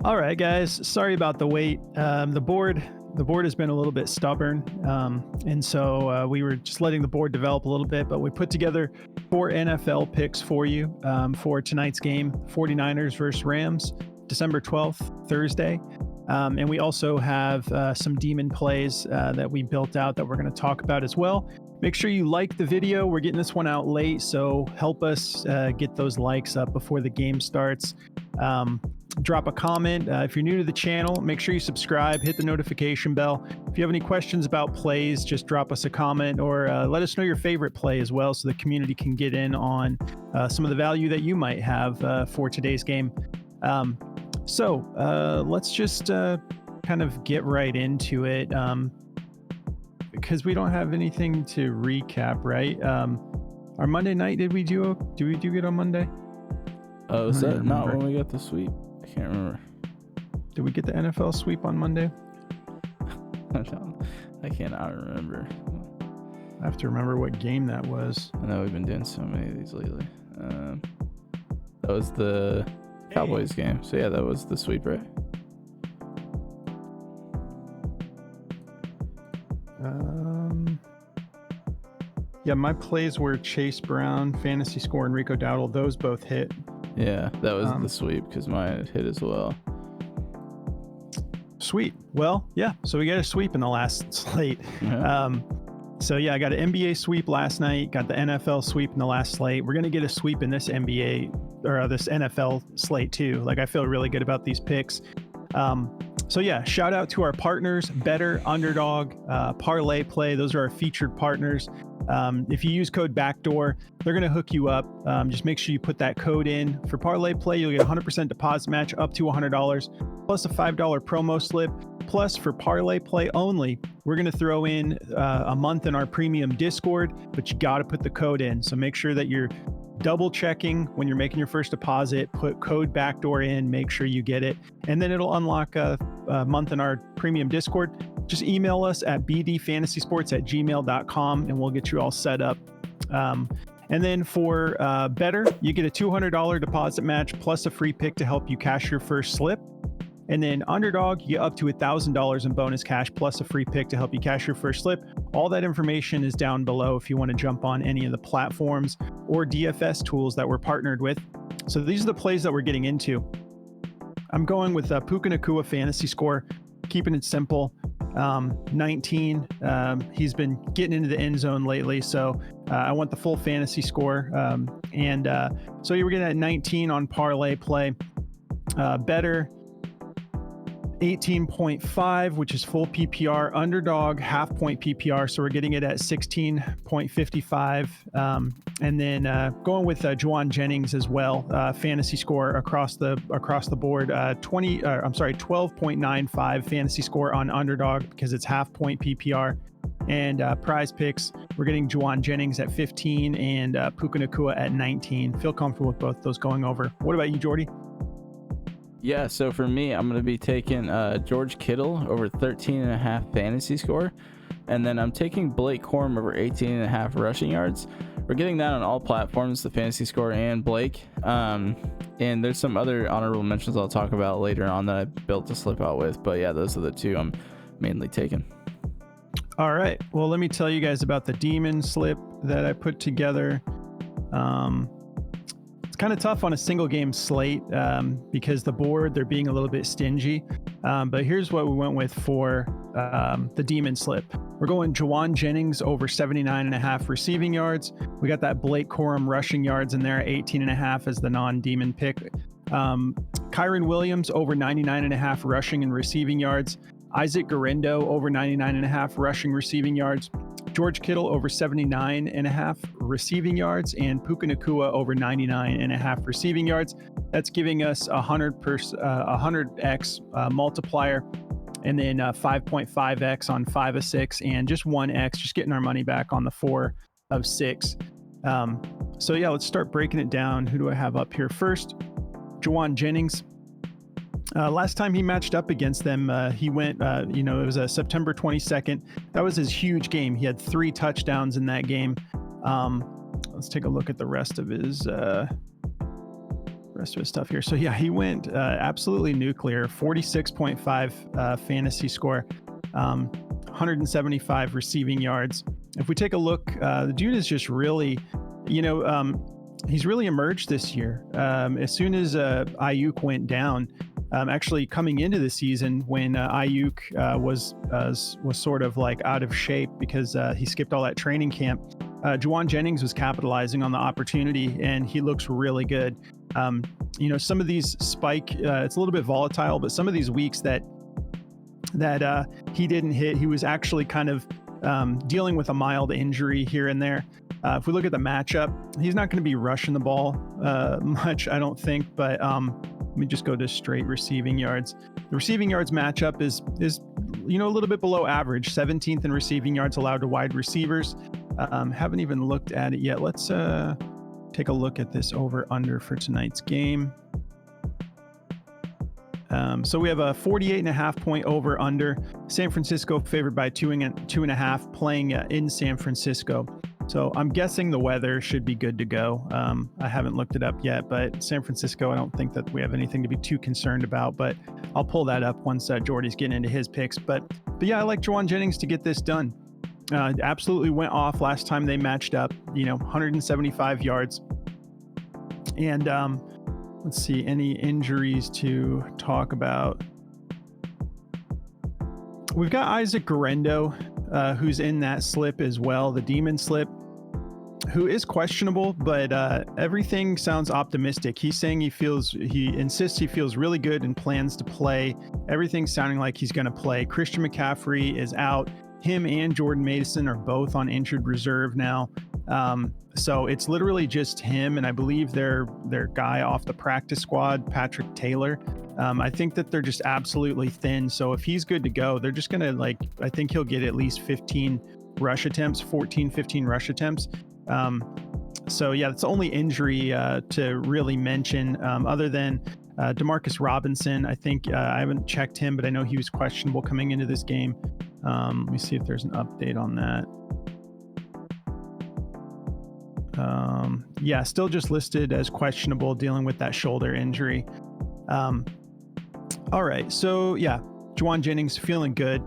All right, guys. Sorry about the wait. The board has been a little bit stubborn, and so we were just letting the board develop a little bit. But we put together 4 NFL picks for you for tonight's game: 49ers versus Rams, December 12th, Thursday. And we also have some demon plays that we built out that we're going to talk about as well. Make sure you like the video. We're getting this one out late, so help us get those likes up before the game starts. Drop a comment. If you're new to the channel, make sure you subscribe, hit the notification bell. If you have any questions about plays, just drop us a comment or let us know your favorite play as well so the community can get in on some of the value that you might have for today's game. So let's just kind of get right into it because we don't have anything to recap, right? Our Monday night, did we do good on Monday? Oh, is that not when we got the sweep? I can't remember. Did we get the NFL sweep on Monday? I cannot remember. I have to remember what game that was. I know we've been doing so many of these lately. That was the Cowboys game. So yeah, that was the sweep, right? Yeah, my plays were Chase Brown, fantasy score, and Rico Dowdle. Those both hit. Yeah, that was the sweep because mine hit as well. Sweet. Well, yeah. So we got a sweep in the last slate. Yeah. So yeah, I got an NBA sweep last night. Got the NFL sweep in the last slate. We're gonna get a sweep in this NBA or this NFL slate too. Like I feel really good about these picks. So yeah, shout out to our partners, Better, Underdog, Parlay Play. Those are our featured partners. If you use code BACKDOOR, they're going to hook you up. Just make sure you put that code in. For Parlay Play, you'll get 100% deposit match up to $100, plus a $5 promo slip. Plus, for Parlay Play only, we're going to throw in a month in our premium Discord, but you got to put the code in. So make sure that you're double checking when you're making your first deposit, put code BACKDOOR in, make sure you get it. And then it'll unlock a month in our premium Discord. Just email us at bdfantasysports@gmail.com and we'll get you all set up. And then for Better, you get a $200 deposit match plus a free pick to help you cash your first slip. And then Underdog, you get up to $1,000 in bonus cash plus a free pick to help you cash your first slip. All that information is down below if you want to jump on any of the platforms or DFS tools that we're partnered with. So these are the plays that we're getting into. I'm going with Puka Nacua fantasy score, keeping it simple. 19. He's been getting into the end zone lately, so I want the full fantasy score. So you were getting at 19 on Parlay Play. Better 18.5, which is full PPR. Underdog half point PPR, so we're getting it at 16.55. And then going with Juwan Jennings as well, fantasy score across the board. 12.95 fantasy score on Underdog because it's half point PPR. And Prize Picks, we're getting Juwan Jennings at 15 and Puka Nacua at 19. Feel comfortable with both those going over. What about you, Jordy? Yeah, so for me, I'm going to be taking George Kittle over 13.5 fantasy score. And then I'm taking Blake Corum over 18.5 rushing yards. We're getting that on all platforms, the fantasy score and Blake. And there's some other honorable mentions I'll talk about later on that I built the slip out with. But yeah, those are the two I'm mainly taking. All right. Well, let me tell you guys about the demon slip that I put together. Kind of tough on a single game slate because the board, they're being a little bit stingy. But here's what we went with for the demon slip. We're going Juwan Jennings over 79.5 receiving yards. We got that Blake Corum rushing yards in there, 18.5 as the non-demon pick. Kyron Williams over 99.5 rushing and receiving yards. Isaac Guerendo over 99.5 rushing receiving yards. George Kittle over 79.5 receiving yards, and Puka Nacua over 99.5 receiving yards. That's giving us 100x multiplier, and then 5.5x on 5 of 6, and just 1x, just getting our money back on the 4 of 6. So yeah, let's start breaking it down. Who do I have up here first? Juwan Jennings. Last time he matched up against them, he went, it was September 22nd. That was his huge game. He had 3 touchdowns in that game. Let's take a look at the rest of his rest of his stuff here. So yeah, he went absolutely nuclear. 46.5 fantasy score, 175 receiving yards. If we take a look, the dude is just really, he's really emerged this year. As soon as Ayuk went down, actually coming into the season when Ayuk was sort of like out of shape because he skipped all that training camp, Juwan Jennings was capitalizing on the opportunity, and he looks really good. Some of these spike, it's a little bit volatile, but some of these weeks that he didn't hit, he was actually kind of dealing with a mild injury here and there. If we look at the matchup, he's not going to be rushing the ball much, I don't think, but let me just go to straight receiving yards. The receiving yards matchup is a little bit below average, 17th in receiving yards allowed to wide receivers. Haven't even looked at it yet. Let's take a look at this over under for tonight's game. So we have a 48.5 point over under. San Francisco favored by 2.5, playing in San Francisco. So I'm guessing the weather should be good to go. I haven't looked it up yet, but San Francisco, I don't think that we have anything to be too concerned about, but I'll pull that up once Jordy's getting into his picks. But yeah, I like Juwan Jennings to get this done. Absolutely went off last time they matched up, 175 yards. And let's see, any injuries to talk about. We've got Isaac Guerrendo, who's in that slip as well, the demon slip, who is questionable, but everything sounds optimistic. He's saying he insists he feels really good and plans to play. Everything's sounding like he's going to play. Christian McCaffrey is out. Him and Jordan Mason are both on injured reserve now. So it's literally just him, and I believe their guy off the practice squad, Patrick Taylor. I think that they're just absolutely thin. So if he's good to go, they're just going to I think he'll get at least 15 rush attempts, 15 rush attempts. So yeah, that's the only injury to really mention, other than Demarcus Robinson. I think I haven't checked him, but I know he was questionable coming into this game. Let me see if there's an update on that. Yeah, still just listed as questionable, dealing with that shoulder injury. All right, so yeah, Juwan Jennings feeling good.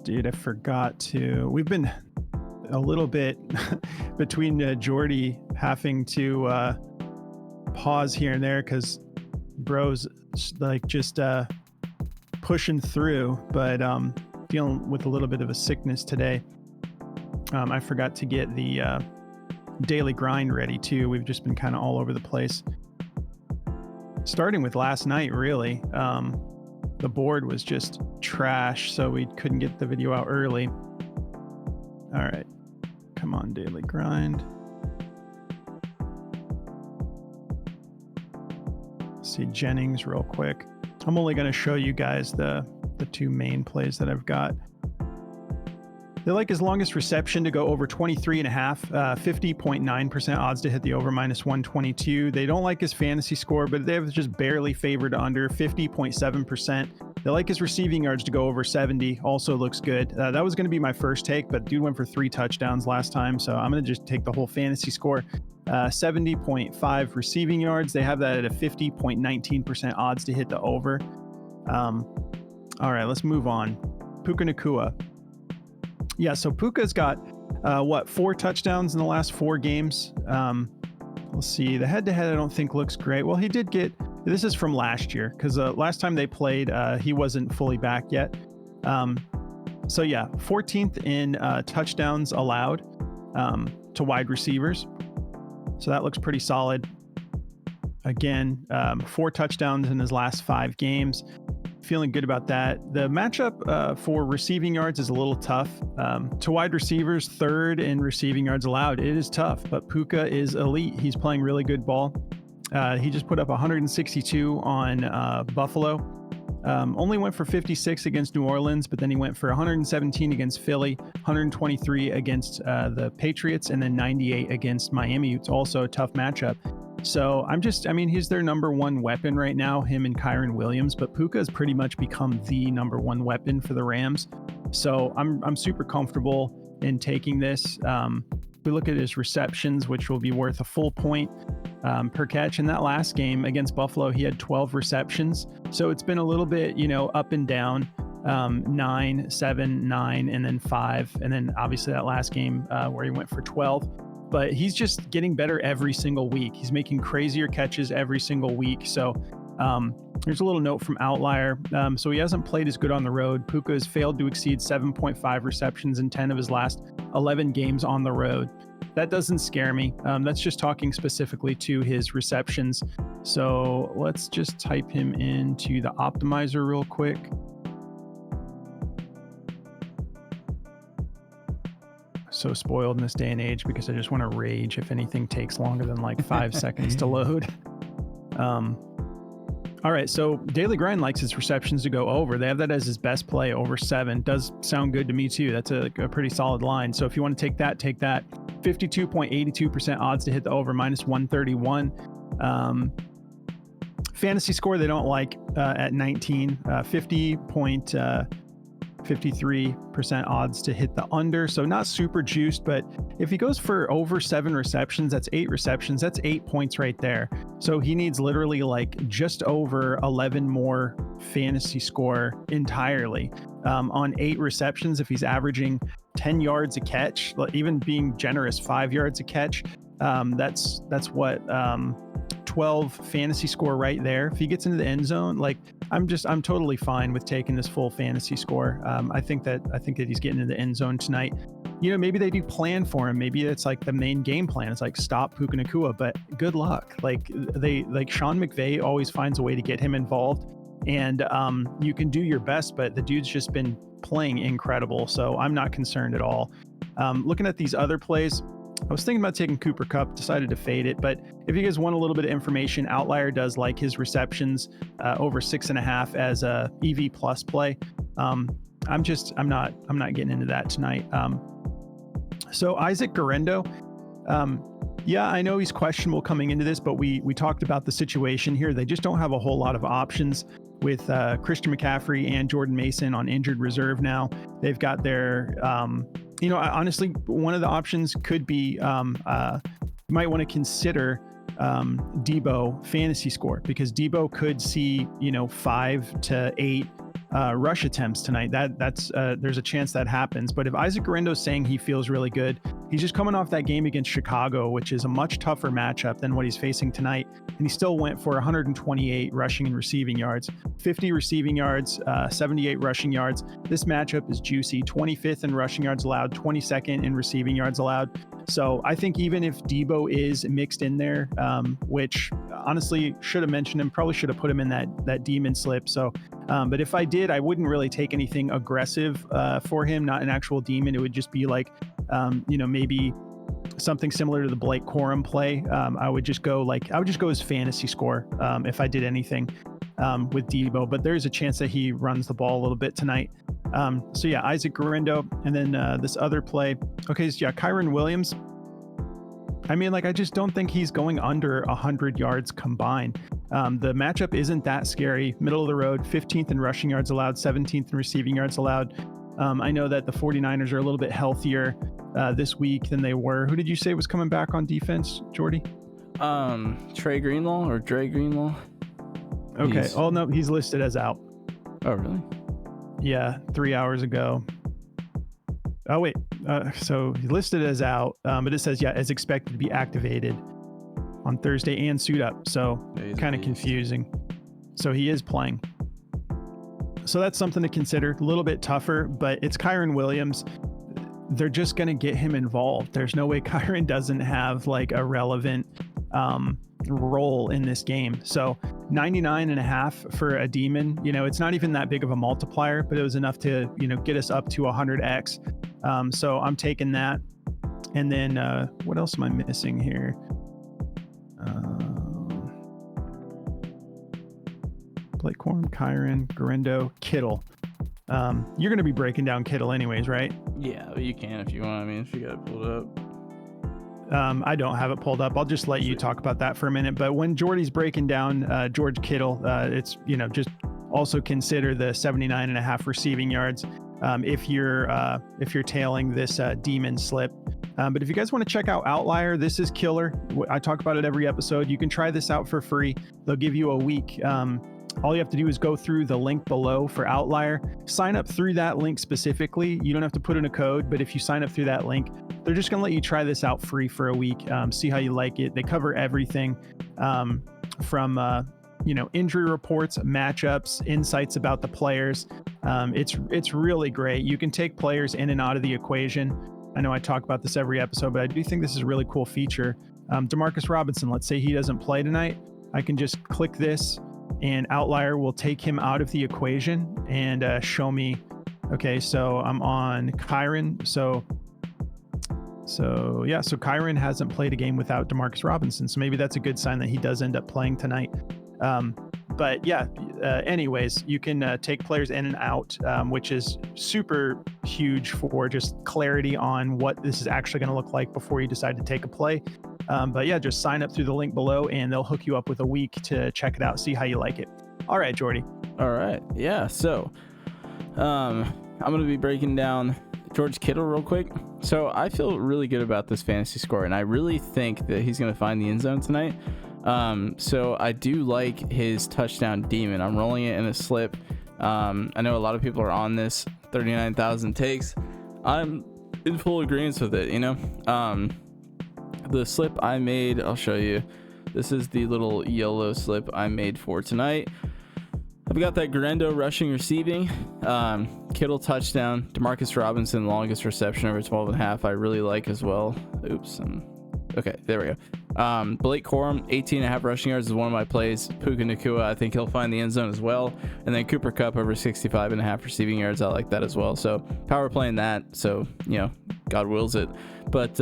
Dude, I forgot to. We've been a little bit between Jordy having to pause here and there because bro's just pushing through, but dealing with a little bit of a sickness today. I forgot to get the daily grind ready too. We've just been kind of all over the place. Starting with last night, really. The board was just trash, so we couldn't get the video out early. All right, come on, daily grind. See Jennings real quick. I'm only going to show you guys the two main plays that I've got. They like his longest reception to go over 23.5, 50.9% odds to hit the over -122. They don't like his fantasy score, but they have just barely favored under 50.7%. They like his receiving yards to go over 70. Also looks good. That was going to be my first take, but dude went for 3 touchdowns last time, so I'm going to just take the whole fantasy score. 70.5 receiving yards. They have that at a 50.19% odds to hit the over. All right, let's move on. Puka Nacua. Yeah, so Puka's got 4 touchdowns in the last 4 games. We'll see. The head-to-head I don't think looks great. Well, he did get, this is from last year, because last time they played, he wasn't fully back yet. So yeah, 14th in touchdowns allowed to wide receivers. So that looks pretty solid. Again, 4 touchdowns in his last 5 games. Feeling good about that. The matchup for receiving yards is a little tough. To wide receivers, 3rd in receiving yards allowed. It is tough, but Puka is elite. He's playing really good ball. He just put up 162 on Buffalo. Only went for 56 against New Orleans, but then he went for 117 against Philly, 123 against the Patriots, and then 98 against Miami. It's also a tough matchup. So he's their number 1 weapon right now, him and Kyron Williams, but Puka has pretty much become the number 1 weapon for the Rams. So I'm super comfortable in taking this. we look at his receptions, which will be worth a full point per catch. In that last game against Buffalo, he had 12 receptions. So it's been a little bit, up and down, 9, 7, 9, and then 5. And then obviously that last game where he went for 12. But he's just getting better every single week. He's making crazier catches every single week. So here's a little note from Outlier. So he hasn't played as good on the road. Puka has failed to exceed 7.5 receptions in 10 of his last 11 games on the road. That doesn't scare me. That's just talking specifically to his receptions. So let's just type him into the optimizer real quick. So spoiled in this day and age because I just want to rage if anything takes longer than like 5 seconds to load. All right, so Daily Grind likes his receptions to go over. They have that as his best play, over 7. Does sound good to me too. That's a pretty solid line. So if you want to take that, take that. 52.82% odds to hit the over, minus 131. Fantasy score they don't like at 19. 50.53% odds to hit the under. So not super juiced, but if he goes for over 7 receptions, that's 8 receptions. That's 8 points right there. So he needs literally like just over 11 more fantasy score entirely on 8 receptions. If he's averaging 10 yards a catch, even being generous, 5 yards a catch, that's what 12 fantasy score right there. If he gets into the end zone, like I'm totally fine with taking this full fantasy score. I think that he's getting into the end zone tonight. Maybe they do plan for him. Maybe it's like the main game plan. It's like stop Puka Nacua, but good luck. Like Sean McVay always finds a way to get him involved, and you can do your best, but the dude's just been playing incredible. So I'm not concerned at all. Looking at these other plays, I was thinking about taking Cooper Kupp, decided to fade it. But if you guys want a little bit of information, Outlier does like his receptions over 6.5 as a EV plus play. I'm not getting into that tonight. So Isaac Guerendo, yeah, I know he's questionable coming into this, but we talked about the situation here. They just don't have a whole lot of options with Christian McCaffrey and Jordan Mason on injured reserve now. They've got their, honestly, one of the options could be, you might want to consider Debo fantasy score, because Debo could see, 5 to 8 rush attempts tonight. That's there's a chance that happens. But if Isaac Guerendo is saying he feels really good, he's just coming off that game against Chicago, which is a much tougher matchup than what he's facing tonight. And he still went for 128 rushing and receiving yards, 50 receiving yards, 78 rushing yards. This matchup is juicy. 25th in rushing yards allowed, 22nd in receiving yards allowed. So I think even if Debo is mixed in there, which honestly should have mentioned him, probably should have put him in that demon slip. So, but if I did, I wouldn't really take anything aggressive for him, not an actual demon. It would just be like, maybe something similar to the Blake Corum play. I would just go his fantasy score if I did anything with Debo, but there's a chance that he runs the ball a little bit tonight. So yeah, Isaac Guerendo, and then this other play. Okay, so yeah, Kyron Williams. I mean, I just don't think he's going under 100 yards combined. The matchup isn't that scary. Middle of the road, 15th in rushing yards allowed, 17th in receiving yards allowed. I know that the 49ers are a little bit healthier this week than they were. Who did you say was coming back on defense, Jordy? Dre Greenlaw. Okay. Oh no, he's listed as out. Oh really? Yeah, 3 hours ago. Oh wait, so he listed as out, but it says as expected to be activated on Thursday and suit up. So kind of confusing. So he is playing. So that's something to consider. A little bit tougher, but it's Kyron Williams. They're just going to get him involved. There's no way Kyron doesn't have a relevant role in this game. So 99.5 for a demon, it's not even that big of a multiplier, but it was enough to, get us up to 100x. So I'm taking that. And then what else am I missing here? Blake Corum, Kyron, Guerendo, Kittle. You're going to be breaking down Kittle anyways, right? Yeah, you can if you want. I mean, if you got it pulled up. I don't have it pulled up. I'll just let you talk about that for a minute. But when Jordy's breaking down George Kittle, it's, just also consider the 79.5 receiving yards if you're tailing this demon slip. But if you guys want to check out Outlier, this is killer. I talk about it every episode. You can try this out for free. They'll give you a week. All you have to do is go through the link below for Outlier, sign up through that link specifically. You don't have to put in a code, but if you sign up through that link, they're just going to let you try this out free for a week, see how you like it. They cover everything from injury reports, matchups, insights about the players. It's really great. You can take players in and out of the equation. I know I talk about this every episode, but I do think this is a really cool feature. Demarcus Robinson, let's say he doesn't play tonight. I can just click this and Outlier will take him out of the equation and show me, okay, so I'm on Kyron. So Kyron hasn't played a game without Demarcus Robinson. So maybe that's a good sign that he does end up playing tonight. Anyways, you can take players in and out, which is super huge for just clarity on what this is actually going to look like before you decide to take a play. Just sign up through the link below and they'll hook you up with a week to check it out, see how you like it. All right, Jordy. All right. Yeah. So I'm going to be breaking down George Kittle real quick. So I feel really good about this fantasy score, and I really think that he's going to find the end zone tonight. So I do like his touchdown demon. I'm rolling it in a slip. I know a lot of people are on this 39,000 takes. I'm in full agreement with it, the slip I made, I'll show you. This is the little yellow slip I made for tonight. I've got that Garendo rushing receiving, Kittle touchdown, Demarcus Robinson longest reception over 12.5. I really like as well. Oops. Okay, there we go. Blake Corum, 18.5 rushing yards is one of my plays. Puka Nacua, I think he'll find the end zone as well. And then Cooper Kupp over 65.5 receiving yards. I like that as well. So power playing that. So, God wills it. But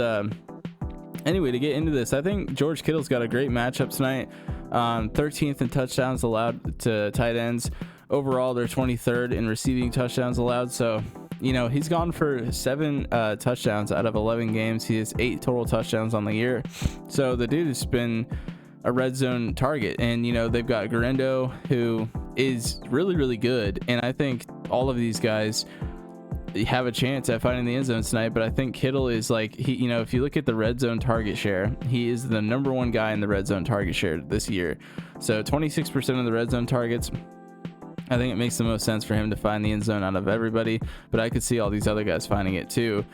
anyway, to get into this, I think George Kittle's got a great matchup tonight. 13th in touchdowns allowed to tight ends. Overall, they're 23rd in receiving touchdowns allowed. So, he's gone for 7 touchdowns out of 11 games. He has 8 total touchdowns on the year. So the dude has been a red zone target. And, they've got Garendo, who is really, really good. And I think all of these guys have a chance at finding the end zone tonight, but I think Kittle is if you look at the red zone target share, he is the number 1 guy in the red zone target share this year. So 26% of the red zone targets. I think it makes the most sense for him to find the end zone out of everybody, but I could see all these other guys finding it too.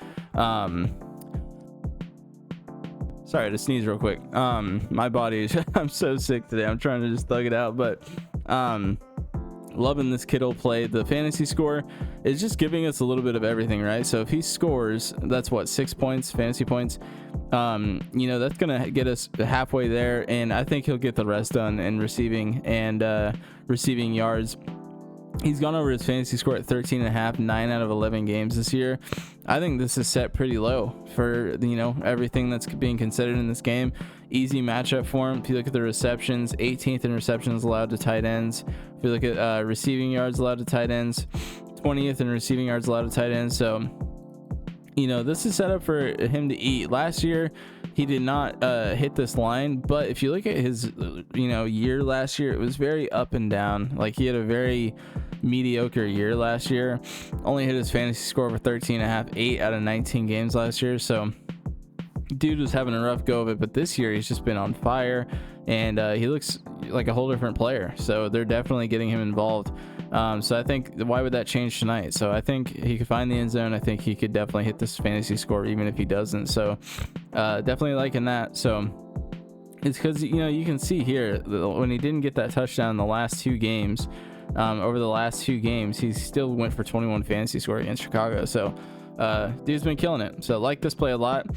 Sorry to sneeze real quick. My body is, I'm so sick today. I'm trying to just thug it out, but loving this Kittle play. The fantasy score is just giving us a little bit of everything, right? So if he scores, that's what, 6 points, fantasy points. That's gonna get us halfway there, and I think he'll get the rest done in receiving and receiving yards. He's gone over his fantasy score at 13.5, 9 out of 11 games this year. I think this is set pretty low for everything that's being considered in this game. Easy matchup for him. If you look at the receptions, 18th in receptions allowed to tight ends. If you look at receiving yards allowed to tight ends, 20th in receiving yards allowed to tight ends. So, this is set up for him to eat. Last year, he did not hit this line, but if you look at his, year last year, it was very up and down. Like, he had a very mediocre year last year. Only hit his fantasy score of 13.5, 8 out of 19 games last year. So, dude was having a rough go of it, but this year he's just been on fire, and he looks like a whole different player. So they're definitely getting him involved. So I think, why would that change tonight? So I think he could find the end zone. I think he could definitely hit this fantasy score even if he doesn't. So definitely liking that. So it's because, you can see here when he didn't get that touchdown in the last 2 games, over the last 2 games, he still went for 21 fantasy score against Chicago. So dude's been killing it. So I like this play a lot.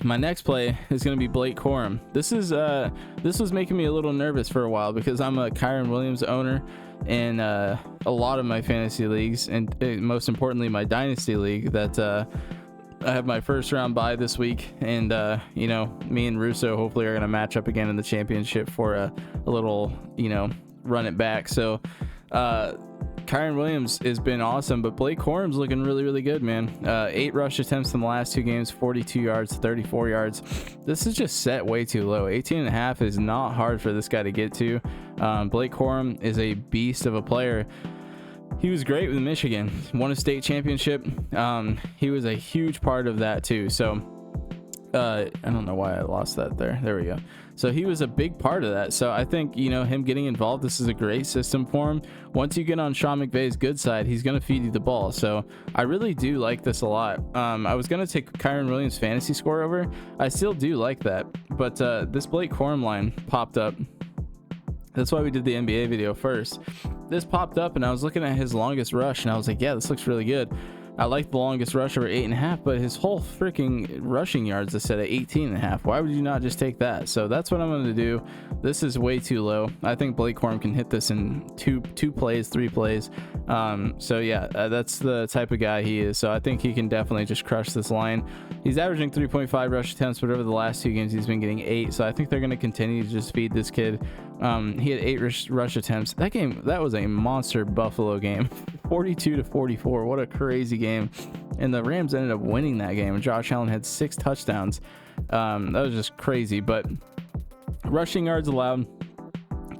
My next play is going to be Blake Corum. This was making me a little nervous for a while because I'm a Kyron Williams owner in a lot of my fantasy leagues, and most importantly my dynasty league that I have my first round bye this week, and me and Russo hopefully are going to match up again in the championship for a little run it back. So Kyron Williams has been awesome, but Blake Corum's looking really, really good, man. 8 rush attempts in the last 2 games, 42 yards, 34 yards. This is just set way too low. 18.5 is not hard for this guy to get to. Blake Corum is a beast of a player. He was great with Michigan, won a state championship. He was a huge part of that too. So I don't know why I lost that there. There we go. So he was a big part of that. So I think, him getting involved, this is a great system for him. Once you get on Sean McVay's good side, he's going to feed you the ball. So I really do like this a lot. I was going to take Kyron Williams fantasy score over. I still do like that. But this Blake Corum line popped up. That's why we did the NBA video first. This popped up and I was looking at his longest rush and I was like, yeah, this looks really good. I like the longest rush over 8.5, but his whole freaking rushing yards is set at 18.5. Why would you not just take that? So that's what I'm going to do. This is way too low. I think Blake Corum can hit this in two plays, 3 plays. So yeah, that's the type of guy he is. So I think he can definitely just crush this line. He's averaging 3.5 rush attempts, but over the last 2 games, he's been getting 8. So I think they're going to continue to just feed this kid. He had 8 rush attempts. That was a monster Buffalo game. 42-44. What a crazy game. And the Rams ended up winning that game. Josh Allen had 6 touchdowns. That was just crazy. But rushing yards allowed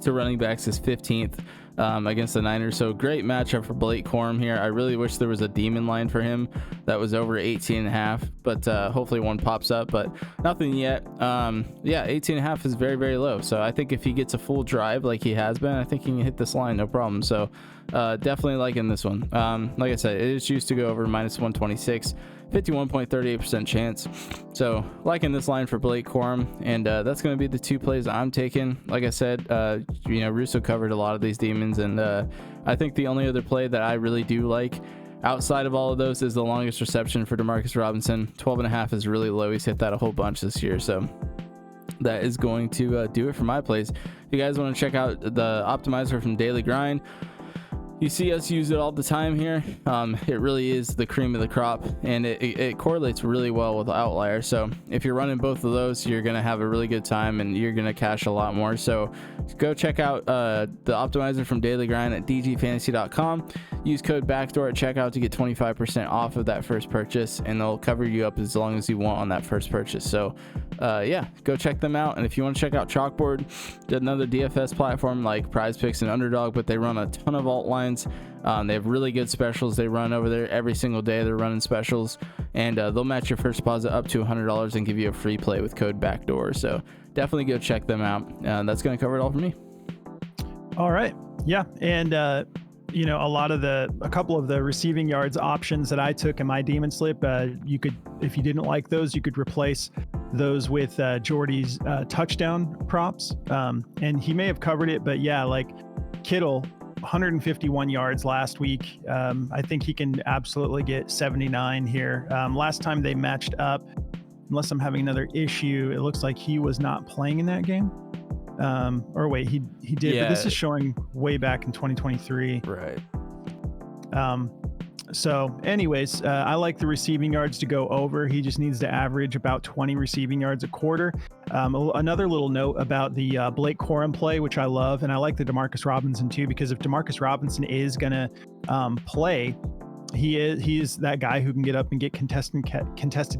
to running backs is 15th against the Niners. So great matchup for Blake Corum here. I really wish there was a demon line for him that was over 18.5, but hopefully one pops up, but nothing yet. Yeah, 18.5 is very, very low. So I think if he gets a full drive like he has been, I think he can hit this line, no problem. So definitely liking this one. Like I said, it is used to go over -126. 51.38% chance. So liking this line for Blake Corum, and that's going to be the 2 plays I'm taking. Like I said, Russo covered a lot of these demons, and I think the only other play that I really do like outside of all of those is the longest reception for Demarcus Robinson. 12.5 is really low. He's hit that a whole bunch this year, so that is going to do it for my plays. If you guys want to check out the optimizer from Daily Grind, you see us use it all the time here. It really is the cream of the crop, and it correlates really well with Outlier. So if you're running both of those, you're going to have a really good time and you're going to cash a lot more. So go check out the optimizer from Daily Grind at dgfantasy.com. Use code BACKDOOR at checkout to get 25% off of that first purchase, and they'll cover you up as long as you want on that first purchase. So yeah, go check them out. And if you want to check out Chalkboard, another DFS platform like Prize Picks and Underdog, but they run a ton of alt lines. They have really good specials they run over there every single day. They're running specials, and they'll match your first deposit up to $100 and give you a free play with code BACKDOOR. So definitely go check them out. That's going to cover it all for me. All right. Yeah. And a couple of the receiving yards options that I took in my Demon Slip, you could, if you didn't like those, you could replace those with Jordy's touchdown props. And he may have covered it, but yeah, like Kittle, 151 yards last week. I think he can absolutely get 79 here. Last time they matched up, unless I'm having another issue, it looks like he was not playing in that game. Or wait, he did, yeah. But this is showing way back in 2023. Right. So anyways, I like the receiving yards to go over. He just needs to average about 20 receiving yards a quarter. Another little note about the Blake Corum play, which I love, and I like the Demarcus Robinson too, because if Demarcus Robinson is going to play, he is that guy who can get up and get contested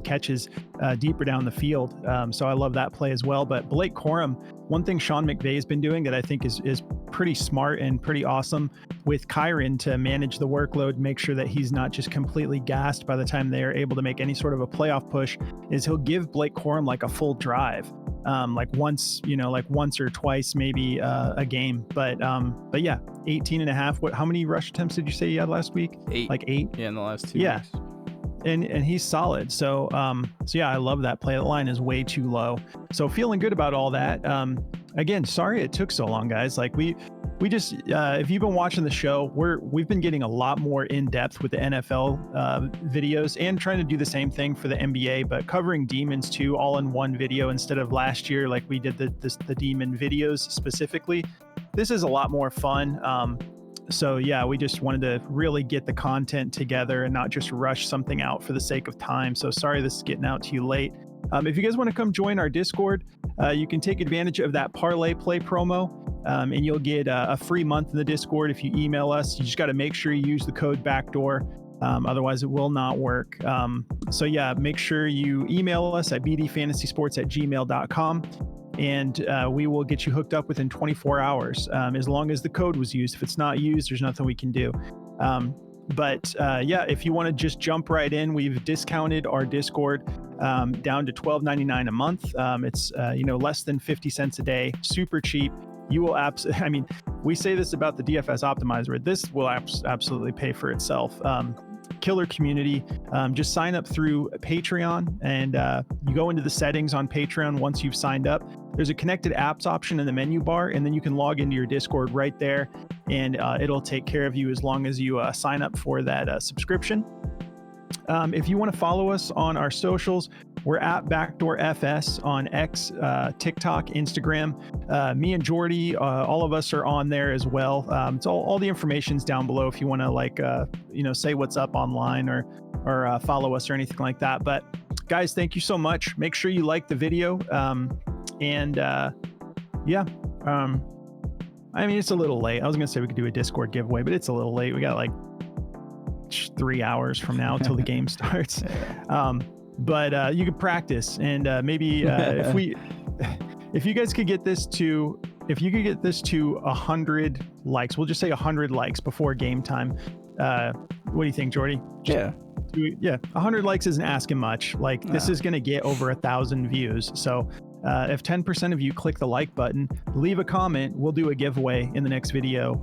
catches deeper down the field. So I love that play as well. But Blake Corum, one thing Sean McVay has been doing that I think is pretty smart and pretty awesome with Kyron to manage the workload, make sure that he's not just completely gassed by the time they are able to make any sort of a playoff push, is he'll give Blake Corum like a full drive. Like once or twice, maybe a game. But yeah, 18.5. How many rush attempts did you say you had last week? 8. Like 8? Yeah, in the last 2 yeah. weeks. And he's solid. So yeah, I love that play. The line is way too low. So feeling good about all that. Again, sorry it took so long, guys. Like we just, if you've been watching the show, we've been getting a lot more in depth with the NFL videos and trying to do the same thing for the NBA, but covering demons too, all in one video instead of last year like we did the demon videos specifically. This is a lot more fun. So yeah, we just wanted to really get the content together and not just rush something out for the sake of time. So sorry this is getting out to you late. If you guys want to come join our Discord, you can take advantage of that Parlay Play promo, and you'll get a free month in the Discord if you email us. You just got to make sure you use the code BACKDOOR. Otherwise it will not work. So yeah, make sure you email us at bdfantasysports@gmail.com. And we will get you hooked up within 24 hours, as long as the code was used. If it's not used, there's nothing we can do. But yeah, if you want to just jump right in, we've discounted our Discord down to $12.99 a month. It's less than 50 cents a day, super cheap. You will I mean, we say this about the DFS optimizer. This will absolutely pay for itself. Killer community. Just sign up through Patreon, and you go into the settings on Patreon once you've signed up. There's a connected apps option in the menu bar, and then you can log into your Discord right there, and it'll take care of you as long as you sign up for that subscription. If you want to follow us on our socials, we're at BackdoorFS on X, TikTok, Instagram. Me and Jordy, all of us are on there as well. It's all the information's down below if you want to say what's up online or follow us or anything like that. But guys, thank you so much. Make sure you like the video. I mean, it's a little late. I was gonna say we could do a Discord giveaway, but it's a little late. We got like 3 hours from now till the game starts. But you could practice, and maybe if you guys could get this to 100 likes, we'll just say 100 likes before game time. What do you think, Jordy? Yeah. 100 likes isn't asking much. Like, this is going to get over 1,000 views. So if 10% of you click the like button, leave a comment, we'll do a giveaway in the next video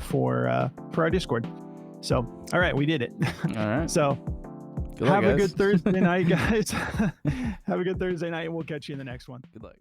for our Discord. So, all right, we did it. All right. So Good luck, have a guys. good Thursday night, guys. Have a good Thursday night, and we'll catch you in the next one. Good luck.